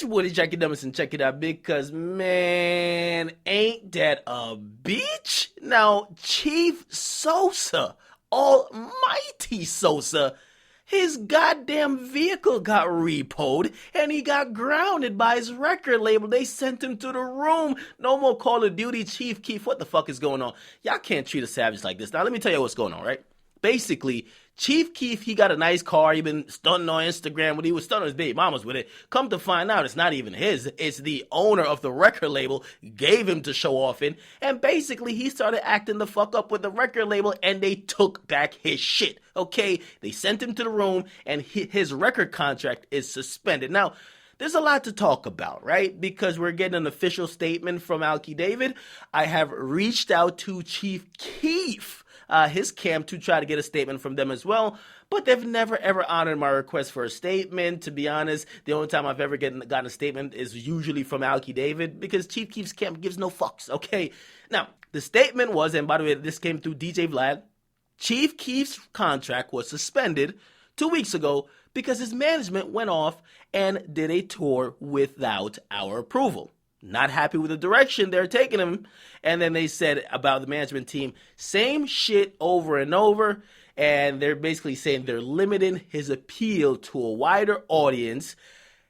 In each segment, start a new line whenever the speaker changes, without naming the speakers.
your boy, Jackie Dumas, and check it out because, man, ain't that a beach? Now, Chief Sosa, almighty Sosa, his goddamn vehicle got repoed and he got grounded by his record label. They sent him to the room. No more Call of Duty. Chief Keef, what the fuck is going on? Y'all can't treat a savage like this. Now, let me tell you what's going on, right? Basically, Chief Keef, he got a nice car. He been stunting on Instagram when he was stunting his baby mamas with it. Come to find out, it's not even his. It's the owner of the record label gave him to show off in. And basically, he started acting the fuck up with the record label and they took back his shit. Okay? They sent him to the room and his record contract is suspended. Now, there's a lot to talk about, right? Because we're getting an official statement from Alki David. I have reached out to Chief Keef, his camp, to try to get a statement from them as well, but they've never ever honored my request for a statement. To be honest, the only time I've ever gotten a statement is usually from Alki David, because Chief Keef's camp gives no fucks, okay? Now, the statement was, and by the way, this came through DJ Vlad, Chief Keef's contract was suspended 2 weeks ago because his management went off and did a tour without our approval. Not happy with the direction they're taking him. And then they said about the management team, same shit over and over. And they're basically saying they're limiting his appeal to a wider audience.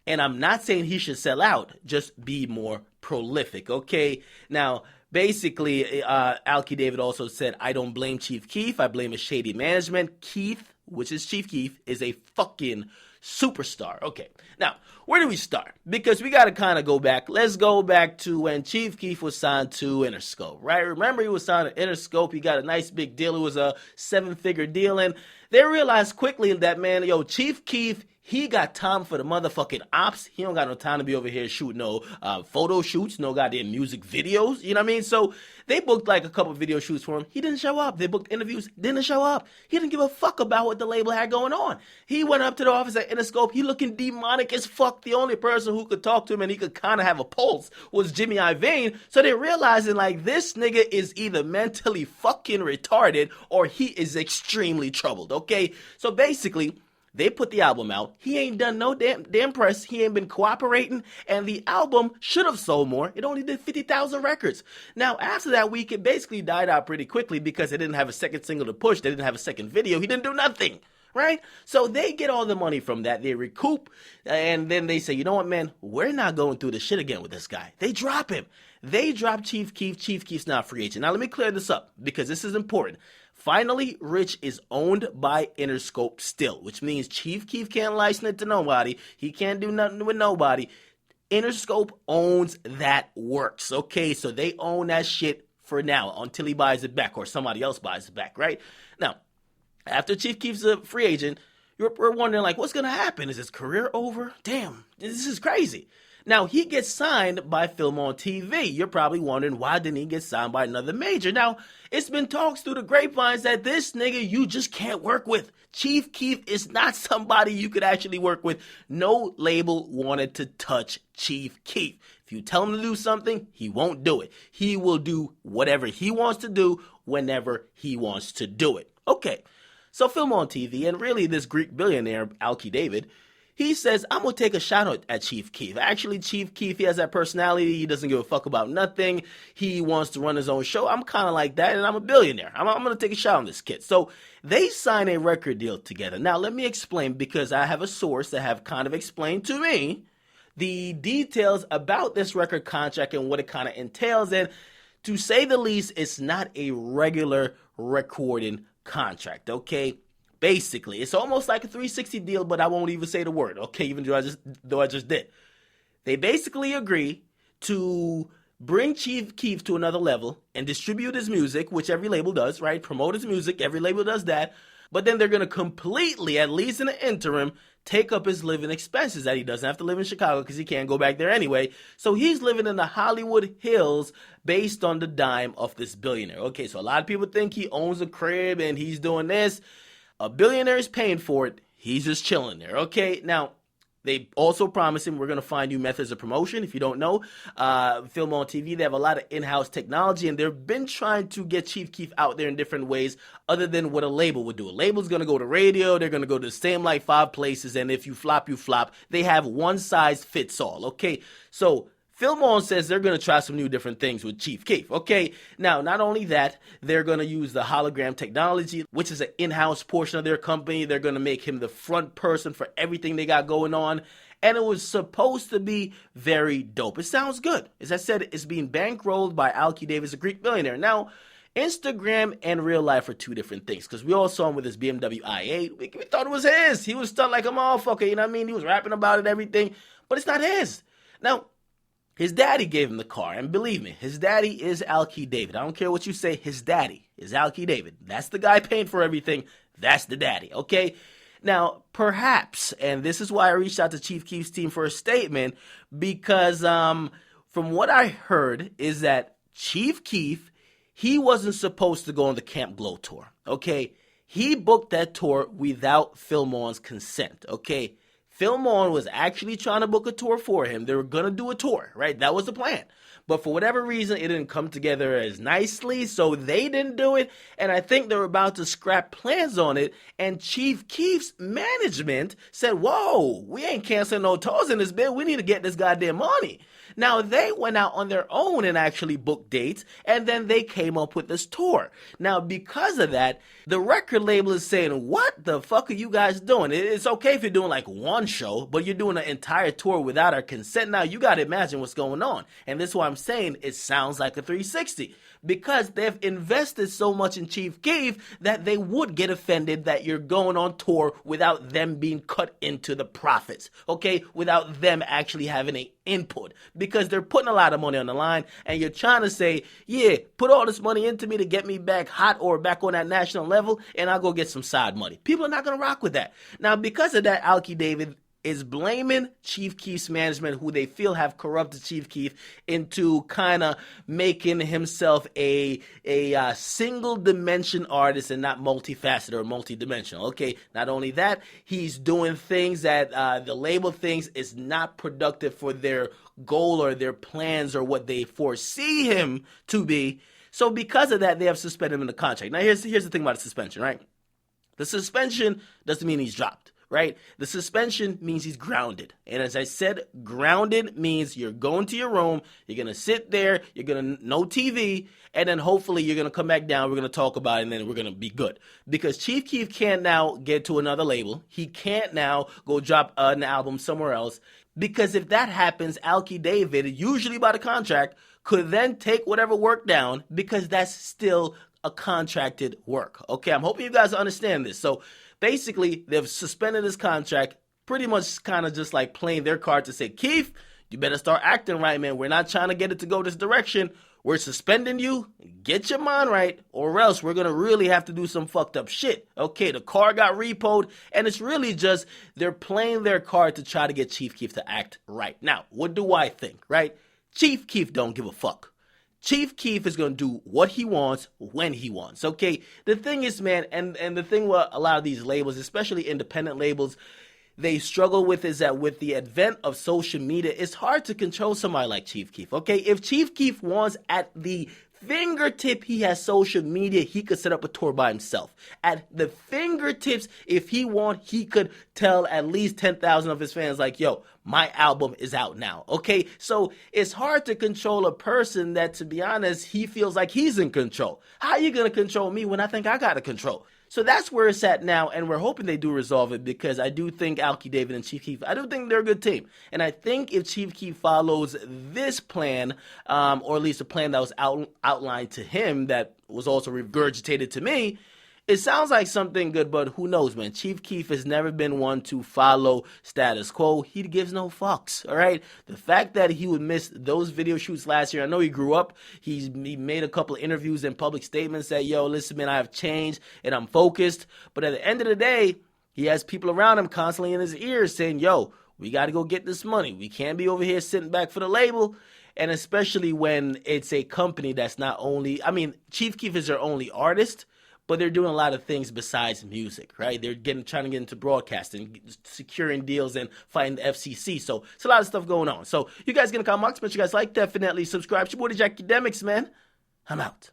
And I'm not saying he should sell out, just be more prolific, okay? Now, basically, Alki David also said, I don't blame Chief Keef, I blame his shady management. Keith, which is Chief Keef, is a fucking superstar. Okay, now, where do we start? Because we got to kind of go back. Let's go back to when Chief Keef was signed to Interscope, right? Remember, he was signed to Interscope. He got a nice big deal. It was a 7-figure deal, and they realized quickly that, man, Chief Keef, he got time for the motherfucking ops. He don't got no time to be over here shooting no photo shoots, no goddamn music videos. You know what I mean? So they booked like a couple video shoots for him. He didn't show up. They booked interviews, didn't show up. He didn't give a fuck about what the label had going on. He went up to the office at Interscope. He looking demonic as fuck. The only person who could talk to him and he could kind of have a pulse was Jimmy Iovine. So they realizing like this nigga is either mentally fucking retarded or he is extremely troubled. Okay? So basically, they put the album out. He ain't done no damn press. He ain't been cooperating. And the album should have sold more. It only did 50,000 records. Now, after that week, it basically died out pretty quickly because they didn't have a second single to push. They didn't have a second video. He didn't do nothing. Right? So they get all the money from that. They recoup. And then they say, you know what, man? We're not going through this shit again with this guy. They drop him. They drop Chief Keef. Chief Keef's not a free agent. Now, let me clear this up because this is important. Finally, Rich is owned by Interscope still, which means Chief Keef can't license it to nobody. He can't do nothing with nobody. Interscope owns that works, okay? So they own that shit for now until he buys it back or somebody else buys it back, right? Now, after Chief Keef's a free agent, we're wondering, like, what's going to happen? Is his career over? Damn, this is crazy. Now, he gets signed by Film on TV. You're probably wondering, why didn't he get signed by another major? Now, it's been talks through the grapevines that this nigga you just can't work with. Chief Keef is not somebody you could actually work with. No label wanted to touch Chief Keef. If you tell him to do something, he won't do it. He will do whatever he wants to do whenever he wants to do it. Okay, so Film on TV, and really this Greek billionaire, Alki David, he says, I'm going to take a shot at Chief Keef. Actually, Chief Keef, he has that personality. He doesn't give a fuck about nothing. He wants to run his own show. I'm kind of like that, and I'm a billionaire. I'm going to take a shot on this kid. So they sign a record deal together. Now, let me explain, because I have a source that have kind of explained to me the details about this record contract and what it kind of entails. And to say the least, it's not a regular recording contract, okay? Basically, it's almost like a 360 deal, but I won't even say the word, okay, even though I just did. They basically agree to bring Chief Keef to another level and distribute his music, which every label does, right? Promote his music, every label does that. But then they're going to completely, at least in the interim, take up his living expenses that he doesn't have to live in Chicago because he can't go back there anyway. So he's living in the Hollywood Hills based on the dime of this billionaire. Okay, so a lot of people think he owns a crib and he's doing this. A billionaire is paying for it. He's just chilling there. Okay, now, They also promise him we're going to find new methods of promotion. If you don't know, Film on TV, they have a lot of in-house technology, and they've been trying to get Chief Keef out there in different ways other than what a label would do. A label's going to go to radio. They're going to go to the same like 5 places, and if you flop, you flop. They have one size fits all, okay? So Film On says they're going to try some new different things with Chief Keef, okay? Now, not only that, they're going to use the hologram technology, which is an in-house portion of their company. They're going to make him the front person for everything they got going on. And it was supposed to be very dope. It sounds good. As I said, it's being bankrolled by Alki Davis, a Greek billionaire. Now, Instagram and real life are 2 different things, because we all saw him with his BMW i8. We thought it was his. He was stunned like a motherfucker, you know what I mean? He was rapping about it, everything, but it's not his. Now, his daddy gave him the car, and believe me, his daddy is Alki David. I don't care what you say, his daddy is Alki David. That's the guy paying for everything. That's the daddy, okay? Now, perhaps, and this is why I reached out to Chief Keef's team for a statement, because from what I heard is that Chief Keef, he wasn't supposed to go on the Camp Glow tour, okay? He booked that tour without Film On's consent, okay? Film On was actually trying to book a tour for him. They were going to do a tour, right? That was the plan. But for whatever reason, it didn't come together as nicely, so they didn't do it. And I think they're about to scrap plans on it. And Chief Keef's management said, whoa, we ain't canceling no tours in this bid. We need to get this goddamn money. Now, they went out on their own and actually booked dates, and then they came up with this tour. Now, because of that, the record label is saying, what the fuck are you guys doing? It's okay if you're doing like one show, but you're doing an entire tour without our consent. Now, you got to imagine what's going on. And this is why I'm saying it sounds like a 360. Because they've invested so much in Chief Keef that they would get offended that you're going on tour without them being cut into the profits, okay? Without them actually having an input. Because they're putting a lot of money on the line, and you're trying to say, yeah, put all this money into me to get me back hot or back on that national level, and I'll go get some side money. People are not going to rock with that. Now, because of that, Alki David is blaming Chief Keef's management, who they feel have corrupted Chief Keef into kind of making himself a single dimension artist and not multifaceted or multidimensional. Okay, not only that, he's doing things that the label thinks is not productive for their goal or their plans or what they foresee him to be. So because of that, they have suspended him in the contract. Now here's the thing about the suspension, right? The suspension doesn't mean he's dropped. Right? The suspension means he's grounded. And as I said, grounded means you're going to your room, you're going to sit there, you're going to no TV, and then hopefully you're going to come back down, we're going to talk about it, and then we're going to be good. Because Chief Keef can't now get to another label. He can't now go drop an album somewhere else. Because if that happens, Alki David, usually by the contract, could then take whatever work down, because that's still a contracted work. Okay, I'm hoping you guys understand this. So basically, they've suspended his contract, pretty much kind of just like playing their card to say, Keef, you better start acting right, man. We're not trying to get it to go this direction. We're suspending you. Get your mind right, or else we're going to really have to do some fucked up shit. Okay, the car got repoed, and it's really just they're playing their card to try to get Chief Keef to act right. Now, what do I think, right? Chief Keef don't give a fuck. Chief Keef is going to do what he wants when he wants, okay? The thing is, man, and the thing with a lot of these labels, especially independent labels, they struggle with is that with the advent of social media, it's hard to control somebody like Chief Keef, okay? If Chief Keef wants at the fingertip, he has social media, he could set up a tour by himself. At the fingertips, if he want, he could tell at least 10,000 of his fans like, yo, my album is out now, okay? So it's hard to control a person that, to be honest, he feels like he's in control. How are you going to control me when I think I got to control? So that's where it's at now, and we're hoping they do resolve it, because I do think Alki David and Chief Keef, I do think they're a good team. And I think if Chief Keef follows this plan, or at least a plan that was outlined to him that was also regurgitated to me, it sounds like something good, but who knows, man? Chief Keef has never been one to follow status quo. He gives no fucks, all right? The fact that he would miss those video shoots last year, I know he grew up. He made a couple of interviews and public statements that, yo, listen, man, I have changed and I'm focused. But at the end of the day, he has people around him constantly in his ears saying, yo, we got to go get this money. We can't be over here sitting back for the label. And especially when it's a company that's not only, I mean, Chief Keef is their only artist, but they're doing a lot of things besides music, right? They're trying to get into broadcasting, securing deals, and fighting the FCC. So it's a lot of stuff going on. So you guys gonna comment, make sure you guys like, definitely subscribe. It's your boy, the Academics, man. I'm out.